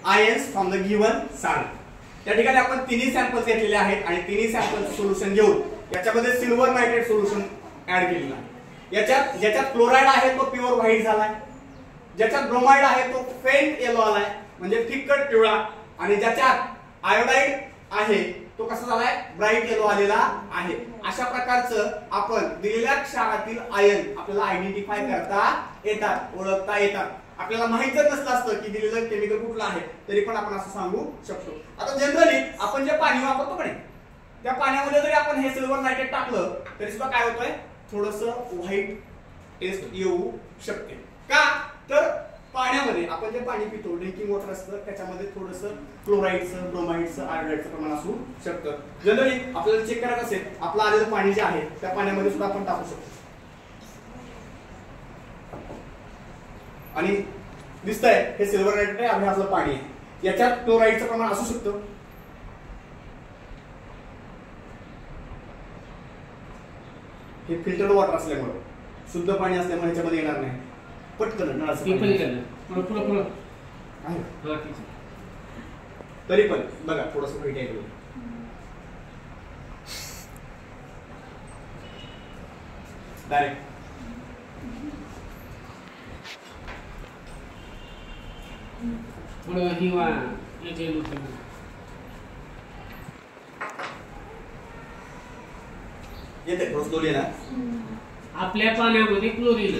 ions from the given salt. त्या ठिकाणी आपण तिन्ही सॅम्पल्स घेतलेले आहेत आणि तिन्ही सॅम्पल सोल्युशन घेऊन याच्यामध्ये सिल्वर नायट्रेट सोल्युशन ऍड केलेलं आहे. याच्यात ज्याच्यात क्लोराइड आहे तो प्युअर व्हाईट झालाय, ज्याच्यात ब्रोमाइड आहे तो फेंट येलो आलाय म्हणजे फिक्कट पिवळा, आणि ज्याच्यात आयोडाइड आहे तो कसा झालाय ब्राईट येलो आलेला आहे. अशा प्रकारचं आपण दिलेल्या क्षारातील आयन आपल्याला आयडेंटिफाय करता येतात, ओळखता येतात. आपल्याला माहित जर नसलं असतं की दिलेलं केमिकल कुठलं आहे तरी पण आपण असं सांगू शकतो. आता जनरली आपण जे पाणी वापरतो का नाही त्या पाण्यामध्ये जरी आपण हे सिल्वर नायट्रेट टाकलं तरी सुद्धा काय होतंय थोडंसं व्हाईट टेस्ट येऊ शकते. का तर पाण्यामध्ये आपण जे पाणी पितो ड्रिंकिंग वॉटर असतं त्याच्यामध्ये थोडंसं क्लोराईडचं ब्रोमाइडचं आयोडाइडचं प्रमाण असू शकतं. जनरली आपल्याला चेक करायचं असेल आपलं आलेलं पाणी जे आहे त्या पाण्यामध्ये सुद्धा आपण टाकू शकतो आणि दिसतंय हे सिल्वर नायट्रेट आहे आणि आपलं पाणी आहे. याच्यात क्लोराईडचं प्रमाण असू शकतं. हे फिल्टर्ड वॉटर असल्यामुळे शुद्ध पाणी असल्यामुळे ह्याच्यामध्ये येणार नाही पटकन तरी पण बघा थोडंसं व्हाईट आहे डायरेक्ट येते थोडं स्लोली ना. आपल्या पाण्यामध्ये क्लोरीन